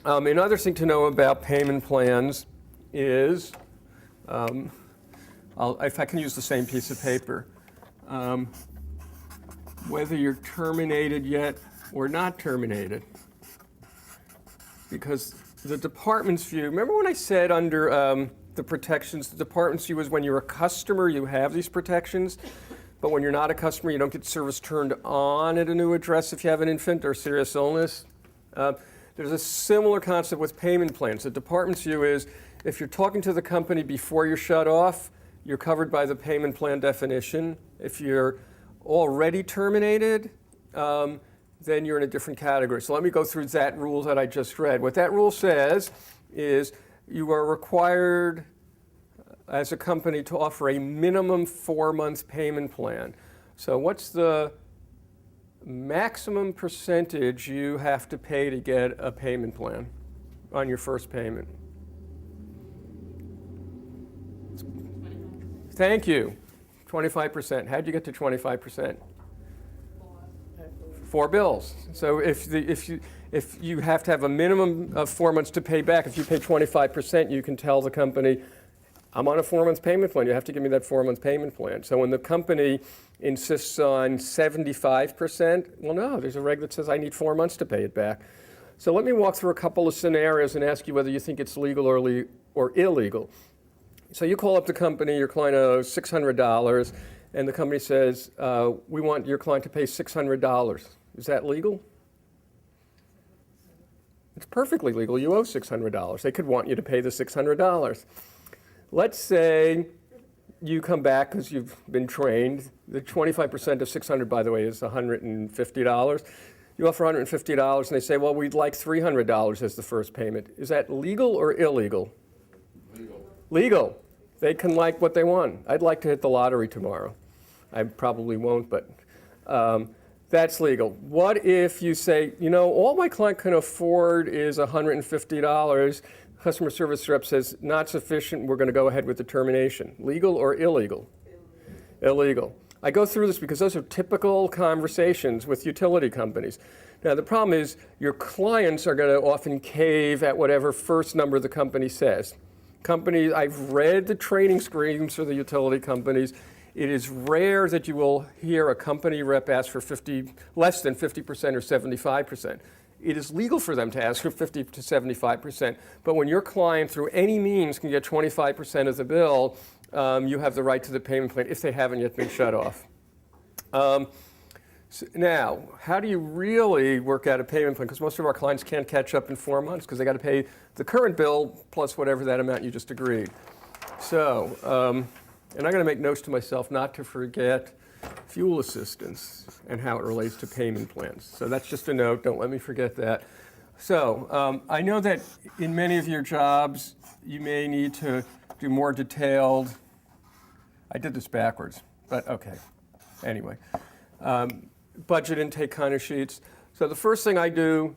Another thing to know about payment plans is, if I can use the same piece of paper, whether you're terminated yet or not terminated. Because the department's view, remember when I said under the protections, the department's view is when you're a customer, you have these protections, but when you're not a customer, you don't get service turned on at a new address if you have an infant or serious illness. There's a similar concept with payment plans. The department's view is if you're talking to the company before you're shut off, you're covered by the payment plan definition. If you're already terminated, then you're in a different category. So let me go through that rule that I just read. What that rule says is you are required as a company to offer a minimum 4-month payment plan. So what's the maximum percentage you have to pay to get a payment plan on your first payment? Thank you. 25%. How'd you get to 25%? 4 bills. So if you have to have a minimum of 4 months to pay back, if you pay 25%, you can tell the company, I'm on a 4-month payment plan. You have to give me that 4-month payment plan. So when the company insists on 75%, well, no, there's a reg that says I need 4 months to pay it back. So let me walk through a couple of scenarios and ask you whether you think it's legal or illegal. So you call up the company, your client owes $600, and the company says, we want your client to pay $600. Is that legal? It's perfectly legal. You owe $600. They could want you to pay the $600. Let's say you come back because you've been trained. The 25% of $600, by the way, is $150. You offer $150, and they say, well, we'd like $300 as the first payment. Is that legal or illegal? Legal. They can like what they want. I'd like to hit the lottery tomorrow. I probably won't, but that's legal. What if you say, you know, all my client can afford is $150. Customer service rep says, not sufficient, we're going to go ahead with the termination. Legal or illegal? Illegal. I go through this because those are typical conversations with utility companies. Now, the problem is your clients are going to often cave at whatever first number the company says. Companies, I've read the training screens for the utility companies. It is rare that you will hear a company rep ask for less than 50% or 75%. It is legal for them to ask for 50 to 75%, but when your client, through any means, can get 25% of the bill, you have the right to the payment plan if they haven't yet been shut off. Now, how do you really work out a payment plan? Because most of our clients can't catch up in 4 months because they got to pay the current bill plus whatever that amount you just agreed. So, and I'm going to make notes to myself not to forget fuel assistance and how it relates to payment plans. So that's just a note. Don't let me forget that. So I know that in many of your jobs, you may need to do more detailed, I did this backwards, but okay. Anyway, budget intake kind of sheets. So the first thing I do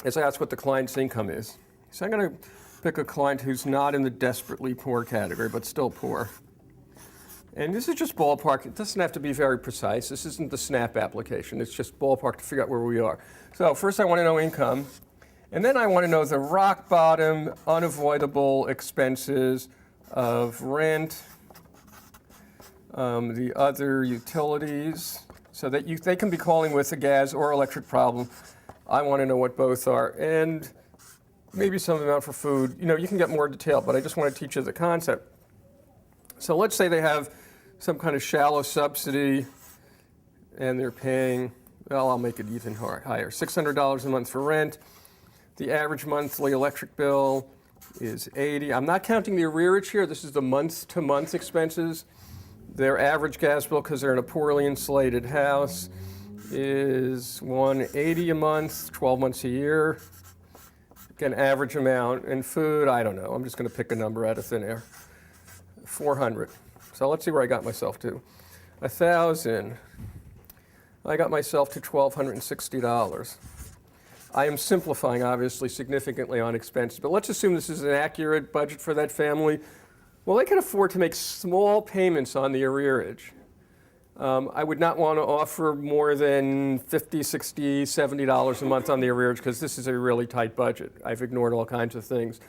is I ask what the client's income is. So I'm going to pick a client who's not in the desperately poor category, but still poor. And this is just ballpark. It doesn't have to be very precise. This isn't the SNAP application. It's just ballpark to figure out where we are. So first I want to know income. And then I want to know the rock bottom, unavoidable expenses of rent, the other utilities, so that they can be calling with a gas or electric problem. I want to know what both are. And maybe some amount for food. You know, you can get more detailed, but I just want to teach you the concept. So let's say they have some kind of shallow subsidy and they're paying, well, I'll make it even higher, $600 a month for rent. The average monthly electric bill is $80. I'm not counting the arrearage here. This is the month-to-month expenses. Their average gas bill, because they're in a poorly insulated house, is $180 a month, 12 months a year. Again, average amount. And food, I don't know. I'm just going to pick a number out of thin air. $400. So let's see where I got myself to. $1,000. I got myself to $1,260. I am simplifying, obviously, significantly on expenses, but let's assume this is an accurate budget for that family. Well, they can afford to make small payments on the arrearage. I would not want to offer more than $50, $60, $70 a month on the arrearage because this is a really tight budget. I've ignored all kinds of things.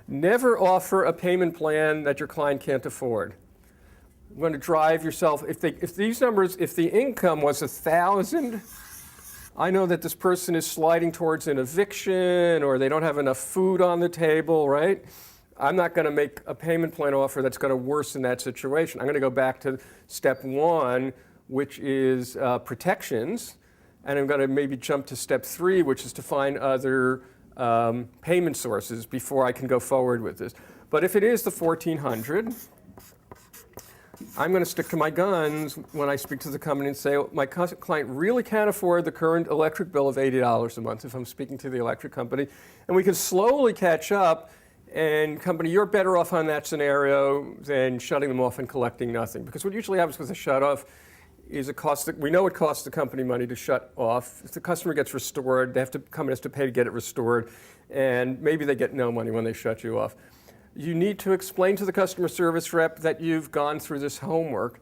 Never offer a payment plan that your client can't afford. I'm going to drive yourself, if these numbers, if the income was 1,000, I know that this person is sliding towards an eviction or they don't have enough food on the table, right? I'm not going to make a payment plan offer that's going to worsen that situation. I'm going to go back to step 1, which is protections, and I'm going to maybe jump to step 3, which is to find other payment sources before I can go forward with this. But if it is the 1,400, I'm going to stick to my guns when I speak to the company and say, my client really can't afford the current electric bill of $80 a month if I'm speaking to the electric company. And we can slowly catch up, and company, you're better off on that scenario than shutting them off and collecting nothing. Because what usually happens with a shut-off is it costs, we know it costs the company money to shut off. If the customer gets restored, company has to pay to get it restored, and maybe they get no money when they shut you off. You need to explain to the customer service rep that you've gone through this homework,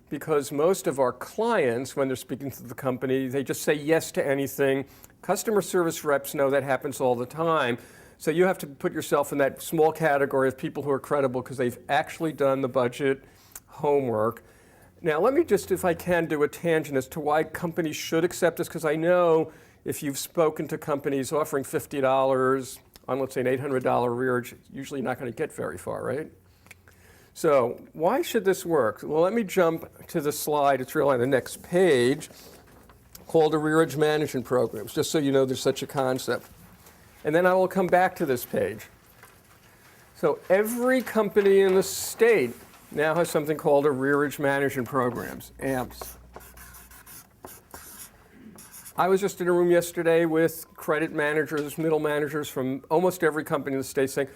because most of our clients, when they're speaking to the company, they just say yes to anything. Customer service reps know that happens all the time. So you have to put yourself in that small category of people who are credible because they've actually done the budget homework. Now let me just, if I can, do a tangent as to why companies should accept this, because I know if you've spoken to companies offering $50 on, let's say, an $800 arrearage, usually you're not going to get very far, right? So why should this work? Well, let me jump to the slide. It's really on the next page, called arrearage management programs, just so you know there's such a concept. And then I will come back to this page. So every company in the state now has something called arrearage management programs, AMPs. I was just in a room yesterday with credit managers, middle managers from almost every company in the state saying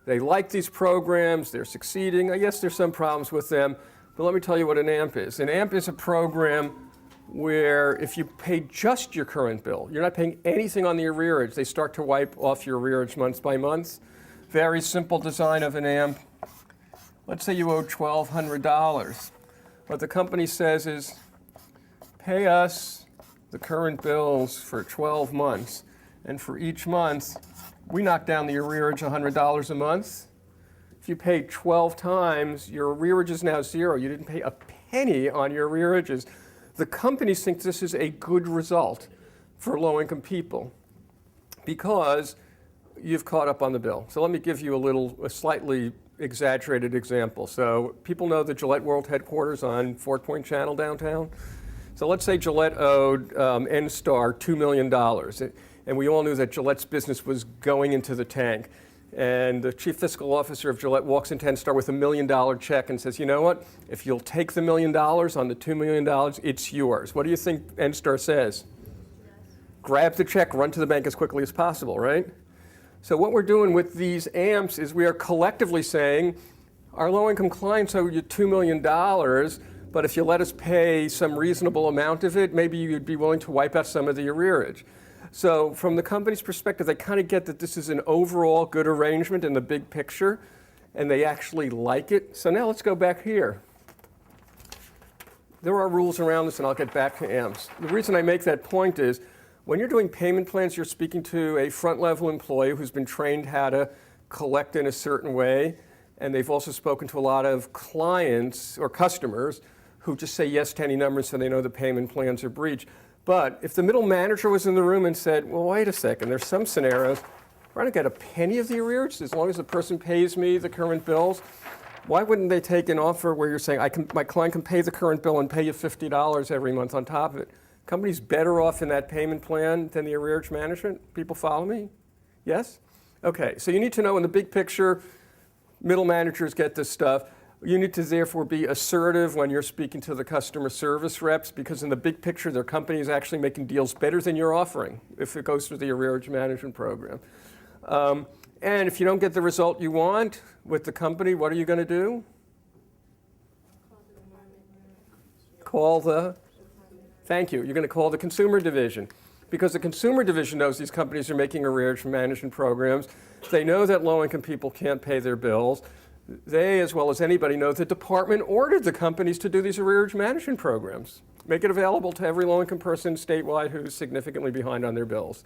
they like these programs, they're succeeding. Yes, there's some problems with them, but let me tell you what an AMP is. An AMP is a program where if you pay just your current bill, you're not paying anything on the arrearage, they start to wipe off your arrearage month by month. Very simple design of an AMP. Let's say you owe $1,200. What the company says is, pay us the current bills for 12 months, and for each month, we knock down the arrearage $100 a month. If you pay 12 times, your arrearage is now zero. You didn't pay a penny on your arrearages. The companies think this is a good result for low-income people because you've caught up on the bill. So let me give you a slightly exaggerated example. So people know the Gillette World headquarters on Fort Point Channel downtown. So let's say Gillette owed NSTAR $2 million. And we all knew that Gillette's business was going into the tank. And the chief fiscal officer of Gillette walks into NSTAR with $1 million check and says, you know what, if you'll take the $1 million on the $2 million, it's yours. What do you think NSTAR says? Grab the check, run to the bank as quickly as possible, right? So what we're doing with these AMPs is we are collectively saying, our low-income clients owe you $2 million, but if you let us pay some reasonable amount of it, maybe you'd be willing to wipe out some of the arrearage. So from the company's perspective, they kind of get that this is an overall good arrangement in the big picture, and they actually like it. So now let's go back here. There are rules around this, and I'll get back to AMPs. The reason I make that point is when you're doing payment plans, you're speaking to a front-level employee who's been trained how to collect in a certain way, and they've also spoken to a lot of clients or customers who just say yes to any number so they know the payment plans are breached. But if the middle manager was in the room and said, well, wait a second, there's some scenarios where I don't get a penny of the arrearage as long as the person pays me the current bills, why wouldn't they take an offer where you're saying, my client can pay the current bill and pay you $50 every month on top of it? Company's better off in that payment plan than the arrearage management? People follow me? Yes? Okay, so you need to know in the big picture, middle managers get this stuff. You need to therefore be assertive when you're speaking to the customer service reps, because in the big picture, their company is actually making deals better than you're offering if it goes through the arrearage management program. And if you don't get the result you want with the company, what are you going to do? Thank you. You're going to call the consumer division, because the consumer division knows these companies are making arrearage management programs. They know that low-income people can't pay their bills. they, as well as anybody, know the department ordered the companies to do these arrearage management programs. Make it available to every low-income person statewide who's significantly behind on their bills.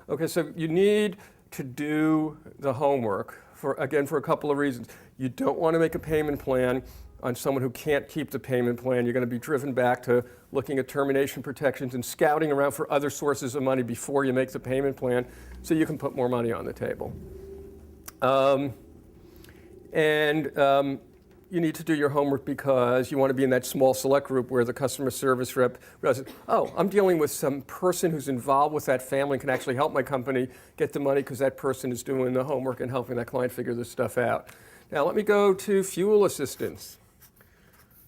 Okay, so you need to do the homework, for a couple of reasons. You don't want to make a payment plan on someone who can't keep the payment plan. You're going to be driven back to looking at termination protections and scouting around for other sources of money before you make the payment plan so you can put more money on the table. You need to do your homework because you want to be in that small select group where the customer service rep realizes, oh, I'm dealing with some person who's involved with that family and can actually help my company get the money because that person is doing the homework and helping that client figure this stuff out. Now let me go to fuel assistance.